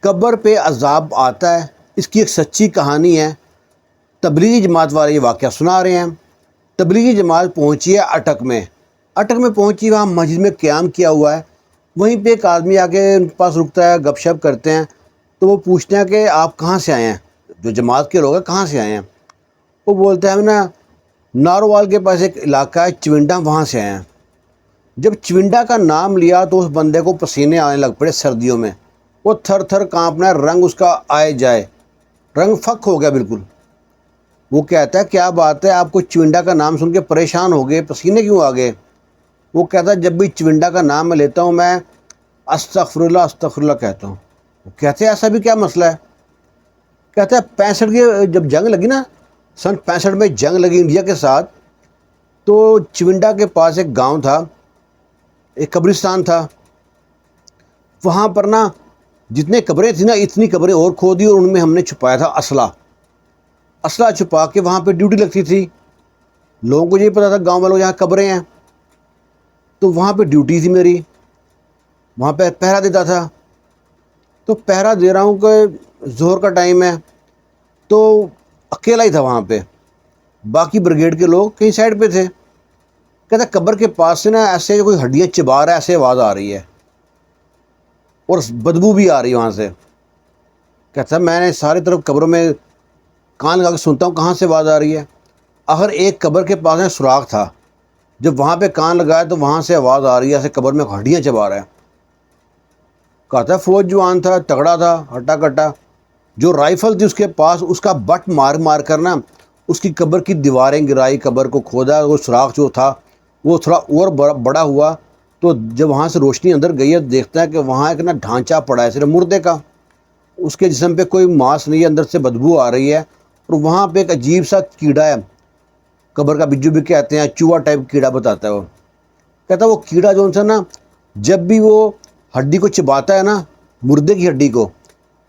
قبر پہ عذاب آتا ہے، اس کی ایک سچی کہانی ہے۔ تبلیغی جماعت والے یہ واقعہ سنا رہے ہیں۔ تبلیغی جماعت پہنچی ہے اٹک میں پہنچی، وہاں مسجد میں قیام کیا ہوا ہے۔ وہیں پہ ایک آدمی آ کے ان کے پاس رکتا ہے، گپ شپ کرتے ہیں، تو وہ پوچھتے ہیں کہ آپ کہاں سے آئے ہیں، جو جماعت کے لوگ ہیں کہاں سے آئے ہیں؟ وہ بولتے ہیں ہم نا نارووال کے پاس ایک علاقہ ہے چونڈا، وہاں سے آئے ہیں۔ جب چونڈا کا نام لیا تو اس بندے کو پسینے آنے لگ پڑے سردیوں میں، وہ تھر تھر کانپنا ہے، رنگ اس کا آئے جائے، رنگ فک ہو گیا بالکل۔ وہ کہتا ہے کیا بات ہے، آپ کو چونڈا کا نام سن کے پریشان ہو گئے، پسینے کیوں آ گئے؟ وہ کہتا ہے جب بھی چونڈا کا نام میں لیتا ہوں میں استغفر اللہ کہتا ہوں۔ وہ کہتے ہیں ایسا بھی کیا مسئلہ ہے؟ کہتا ہے 65 کی جب جنگ لگی نا، سن 65 میں جنگ لگی انڈیا کے ساتھ، تو چونڈا کے پاس ایک گاؤں تھا، ایک قبرستان تھا، وہاں پر نا جتنے قبریں تھیں نا اتنی قبریں اور کھودی، اور ان میں ہم نے چھپایا تھا اسلحہ چھپا کے وہاں پہ ڈیوٹی لگتی تھی۔ لوگوں کو یہ پتا تھا گاؤں والوں یہاں قبریں ہیں، تو وہاں پہ ڈیوٹی تھی میری، وہاں پہ پہرا دیتا تھا۔ تو پہرا دے رہا ہوں کہ ظہر کا ٹائم ہے، تو اکیلا ہی تھا وہاں پہ، باقی بریگیڈ کے لوگ کہیں سائڈ پہ تھے۔ کہتا قبر کے پاس سے نا ایسے کوئی ہڈیاں چبا رہا ہے، ایسے آواز آ رہی ہے اور بدبو بھی آ رہی ہے وہاں سے۔ کہتا میں نے ساری طرف قبروں میں کان لگا کے سنتا ہوں کہاں سے آواز آ رہی ہے۔ آخر ایک قبر کے پاس میں سوراخ تھا، جب وہاں پہ کان لگایا تو وہاں سے آواز آ رہی ہے ایسے قبر میں ہڈیاں چبا رہا ہے۔ کہتا فوج جوان تھا، تگڑا تھا، ہٹا کٹا، جو رائفل تھی اس کے پاس، اس کا بٹ مار مار کرنا اس کی قبر کی دیواریں گرائی، قبر کو کھودا۔ وہ سوراخ جو تھا وہ تھوڑا اور بڑا ہوا، تو جب وہاں سے روشنی اندر گئی ہے دیکھتا ہے کہ وہاں ایک نا ڈھانچہ پڑا ہے صرف مردے کا، اس کے جسم پہ کوئی ماس نہیں ہے، اندر سے بدبو آ رہی ہے، اور وہاں پہ ایک عجیب سا کیڑا ہے، قبر کا بجو بھی کہتے ہیں، چوہا ٹائپ کیڑا بتاتا ہے وہ۔ کہتا وہ کیڑا جو سا نا جب بھی وہ ہڈی کو چباتا ہے نا، مردے کی ہڈی کو،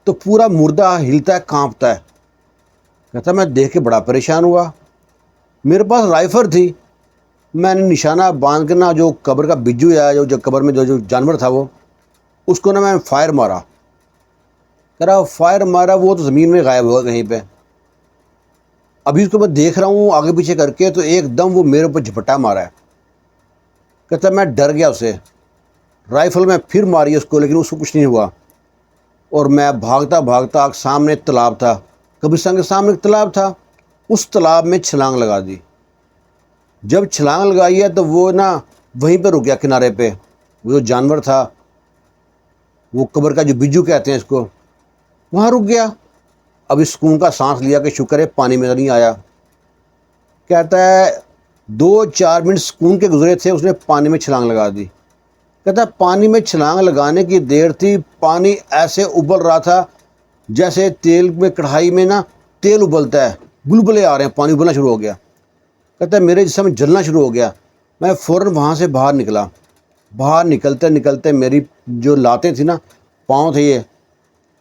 تو پورا مردہ ہلتا ہے، کانپتا ہے۔ کہتا میں دیکھ کے بڑا پریشان ہوا، میرے پاس رائفل تھی، میں نے نشانہ باندھ کے نا جو قبر کا بجو ہے، جو قبر میں جو جانور تھا وہ، اس کو نا میں فائر مارا۔ کہہ رہا فائر مارا، وہ تو زمین میں غائب ہوا کہیں پہ۔ ابھی اس کو میں دیکھ رہا ہوں آگے پیچھے کر کے، تو ایک دم وہ میرے اوپر جھپٹا مارا ہے۔ کہتا میں ڈر گیا اسے، رائفل میں پھر ماری اس کو، لیکن اس کو کچھ نہیں ہوا، اور میں بھاگتا بھاگتا سامنے تالاب تھا، قبرستان کے سامنے ایک تالاب تھا، اس تالاب میں چھلانگ لگا دی۔ جب چھلانگ لگائی ہے تو وہ نا وہیں پہ رک گیا کنارے پہ، وہ جو جانور تھا، وہ قبر کا جو بجو کہتے ہیں اس کو، وہاں رک گیا۔ اب اس سکون کا سانس لیا کہ شکر ہے پانی میں نہیں آیا۔ کہتا ہے 2-4 منٹ سکون کے گزرے تھے، اس نے پانی میں چھلانگ لگا دی۔ کہتا ہے پانی میں چھلانگ لگانے کی دیر تھی، پانی ایسے ابل رہا تھا جیسے تیل میں کڑھائی میں نا تیل ابلتا ہے، بلبلے آ رہے ہیں، پانی ابلنا شروع ہو گیا۔ کہتا ہے میرے جسم جلنا شروع ہو گیا، میں فوراً وہاں سے باہر نکلا۔ باہر نکلتے نکلتے میری جو لاتیں تھی نا، پاؤں تھے یہ،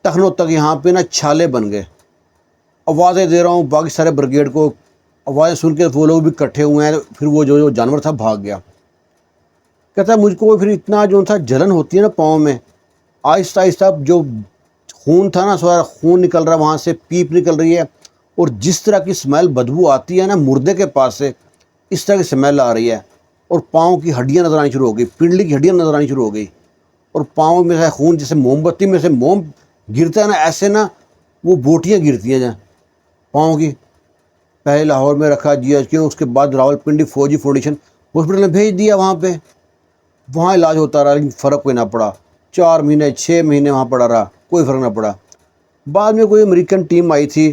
ٹخنوں تک یہاں پہ نا چھالے بن گئے۔ آوازیں دے رہا ہوں باقی سارے بریگیڈ کو، آوازیں سن کے وہ لوگ بھی اکٹھے ہوئے ہیں، پھر وہ جو جانور تھا بھاگ گیا۔ کہتا ہے مجھ کو پھر اتنا جو تھا جلن ہوتی ہے نا پاؤں میں، آہستہ آہستہ جو خون تھا نا سارا خون نکل رہا ہے، وہاں سے پیپ نکل رہی ہے، اور جس طرح کی سمیل بدبو آتی ہے نا مردے کے پاس سے، اس طرح کی سمیل آ رہی ہے، اور پاؤں کی ہڈیاں نظر آنی شروع ہو گئی، پنڈلی کی ہڈیاں نظر آنی شروع ہو گئی، اور پاؤں میں سے خون جیسے موم بتی میں سے موم گرتا ہے نا، ایسے نا وہ بوٹیاں گرتی ہیں جہاں پاؤں کی۔ پہلے لاہور میں رکھا جی ایچ کے، اس کے بعد راولپنڈی فوجی فاؤنڈیشن ہاسپٹل میں بھیج دیا، وہاں علاج ہوتا رہا، لیکن فرق کوئی نہ پڑا۔ 4 مہینے 6 مہینے وہاں پڑا رہا، کوئی فرق نہ پڑا۔ بعد میں کوئی امریکن ٹیم آئی تھی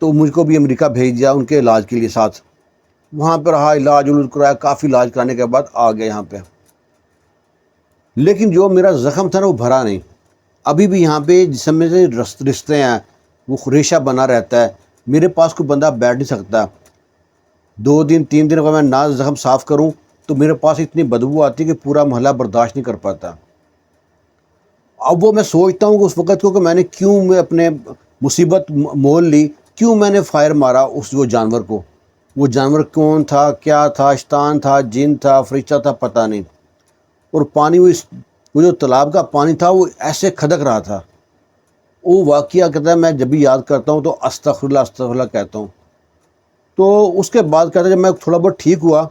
تو مجھ کو بھی امریکہ بھیج دیا ان کے علاج کے لیے ساتھ، وہاں پہ رہا، علاج کرایا، کافی علاج کرانے کے بعد آ گیا یہاں پہ۔ لیکن جو میرا زخم تھا نا وہ بھرا نہیں، ابھی بھی یہاں پہ جسم میں سے رشتے ہیں، وہ ریشہ بنا رہتا ہے، میرے پاس کوئی بندہ بیٹھ نہیں سکتا۔ 2 دن 3 دن اگر میں نہ زخم صاف کروں تو میرے پاس اتنی بدبو آتی ہے کہ پورا محلہ برداشت نہیں کر پاتا۔ اب وہ میں سوچتا ہوں کہ اس وقت کو کہ میں نے کیوں میں اپنے مصیبت مول لی، کیوں میں نے فائر مارا اس وہ جانور کو۔ وہ جانور کون تھا، کیا تھا، شیطان تھا، جن تھا، فرشتہ تھا، پتہ نہیں۔ اور پانی وہ جو تالاب کا پانی تھا وہ ایسے کھدک رہا تھا، وہ واقعہ کہتا ہے میں جب بھی یاد کرتا ہوں تو استغفر اللہ کہتا ہوں۔ تو اس کے بعد کہتا ہے جب میں تھوڑا بہت ٹھیک ہوا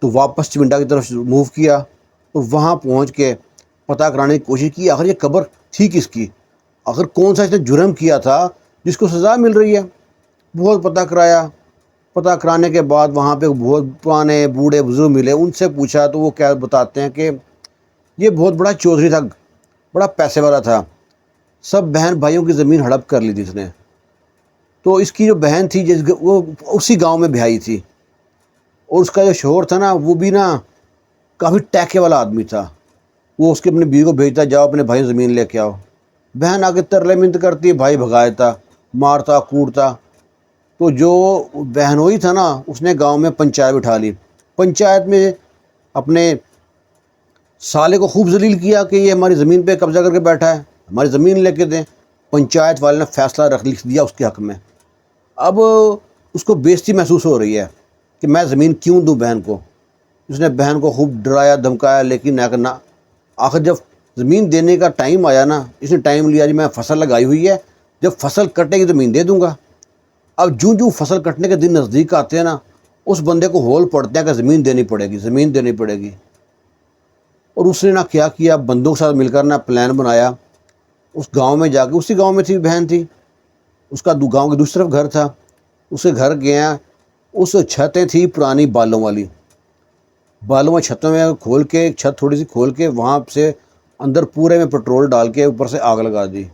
تو واپس چمنڈا کی طرف موو کیا اور وہاں پہنچ کے پتہ کرانے کی کوشش کی آخر یہ قبر تھی کس کی، آخر کون سا اس نے جرم کیا تھا جس کو سزا مل رہی ہے۔ بہت پتہ کرایا، پتہ کرانے کے بعد وہاں پہ بہت پرانے بوڑھے بزرگ ملے، ان سے پوچھا تو وہ کیا بتاتے ہیں کہ یہ بہت بڑا چودھری تھا، بڑا پیسے والا تھا، سب بہن بھائیوں کی زمین ہڑپ کر لی تھی اس نے۔ تو اس کی جو بہن تھی وہ اسی گاؤں میں بیائی تھی، اور اس کا جو شوہر تھا نا وہ بھی نا کافی ٹیکے والا آدمی تھا، وہ اس کی اپنی بیوی کو بھیجتا جاؤ اپنے بھائی زمین لے کے آؤ، بہن آگے ترلے منت کرتی، بھائی بھگاتا مارتا کوڑتا۔ تو جو بہنوئی تھا نا اس نے گاؤں میں پنچایت بٹھا لی، پنچایت میں اپنے سالے کو خوب ذلیل کیا کہ یہ ہماری زمین پہ قبضہ کر کے بیٹھا ہے، ہماری زمین لے کے دیں۔ پنچایت والے نے فیصلہ لکھ دیا اس کے حق میں۔ اب اس کو بےزتی محسوس ہو رہی ہے کہ میں زمین کیوں دوں بہن کو۔ اس نے بہن کو خوب ڈرایا دھمکایا، لیکن نہ کرنا، آخر جب زمین دینے کا ٹائم آیا نا، اس نے ٹائم لیا جی میں فصل لگائی ہوئی ہے، جب فصل کٹے گی زمین دے دوں گا۔ اب جوں فصل کٹنے کے دن نزدیک آتے ہیں نا، اس بندے کو ہول پڑتے ہیں کہ زمین دینی پڑے گی، زمین دینی پڑے گی۔ اور اس نے نہ کیا بندوں کے ساتھ مل کر نہ پلان بنایا، اس گاؤں میں جا کے، اسی گاؤں میں تھی بہن تھی، اس کا گاؤں کی دوسری طرف گھر تھا، اس کے گھر گیا، اس چھتیں تھی پرانی بالوں والی، بالوں میں چھتوں میں کھول کے، ایک چھت تھوڑی سی کھول کے وہاں سے اندر پورے میں پٹرول ڈال کے اوپر سے آگ لگا دی۔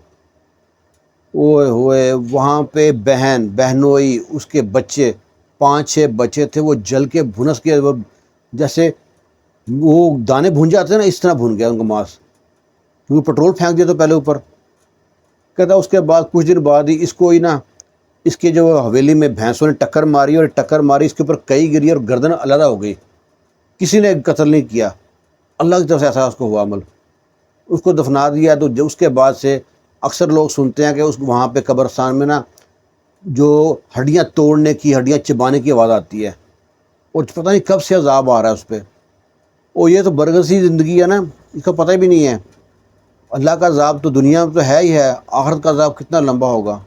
اوئے ہوئے وہاں پہ بہنوئی اس کے بچے 5-6 بچے تھے، وہ جل کے بھنس کے جیسے وہ دانے بھون جاتے ہیں نا، اس طرح بھون گیا ان کا ماس، کیونکہ پٹرول پھینک دیا تو پہلے اوپر۔ کہتا اس کے بعد کچھ دن بعد ہی اس کو ہی نا اس کے جو حویلی میں بھینسوں نے ٹکر ماری، اور ٹکر ماری اس کے اوپر کئی گری اور گردن علیحدہ ہو گئی، کسی نے قتل نہیں کیا، اللہ کی طرف سے ایسا اس کو ہوا عمل۔ اس کو دفنا دیا۔ تو اس کے بعد سے اکثر لوگ سنتے ہیں کہ اس وہاں پہ قبرستان میں نا جو ہڈیاں توڑنے کی، ہڈیاں چبانے کی آواز آتی ہے، اور پتہ نہیں کب سے عذاب آ رہا ہے اس پہ۔ اور یہ تو برگزی زندگی ہے نا، اس کا پتہ بھی نہیں ہے۔ اللہ کا عذاب تو دنیا میں تو ہے ہی ہے، آخرت کا عذاب کتنا لمبا ہوگا۔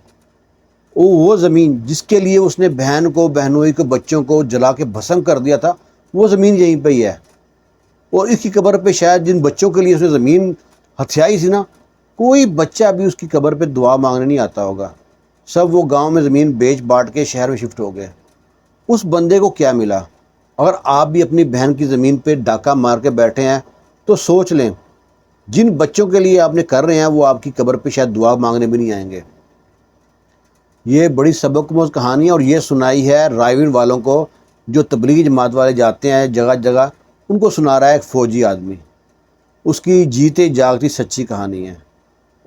وہ زمین جس کے لیے اس نے بہن کو، بہنوئی کو، بچوں کو جلا کے بھسم کر دیا تھا، وہ زمین یہیں پہ ہی ہے۔ اور اس کی قبر پہ شاید جن بچوں کے لیے اس نے زمین ہتھیائی تھی نا، کوئی بچہ بھی اس کی قبر پہ دعا مانگنے نہیں آتا ہوگا، سب وہ گاؤں میں زمین بیچ باٹ کے شہر میں شفٹ ہو گئے۔ اس بندے کو کیا ملا؟ اگر آپ بھی اپنی بہن کی زمین پہ ڈاکہ مار کے بیٹھے ہیں تو سوچ لیں، جن بچوں کے لیے آپ نے کر رہے ہیں وہ آپ کی قبر پہ شاید دعا مانگنے بھی نہیں آئیں گے۔ یہ بڑی سبق آموز کہانی ہے، اور یہ سنائی ہے رائے والوں کو، جو تبلیغی جماعت والے جاتے ہیں جگہ جگہ، ان کو سنا رہا ہے ایک فوجی آدمی، اس کی جیتے جاگتی سچی کہانی ہے۔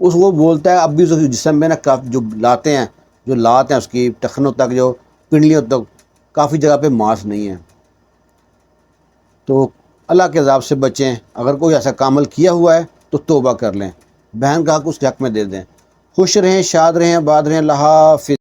اس وہ بولتا ہے اب بھی اس جسم میں نا جو لاتے ہیں، جو لات ہیں اس کی ٹخنوں تک، جو پنڈلیوں تک، کافی جگہ پہ ماس نہیں ہے۔ تو اللہ کے عذاب سے بچیں، اگر کوئی ایسا کامل کیا ہوا ہے تو توبہ کر لیں، بہن کا حق اس کے حق میں دے دیں۔ خوش رہیں، شاد رہیں، آباد رہیں، اللہ حافظ۔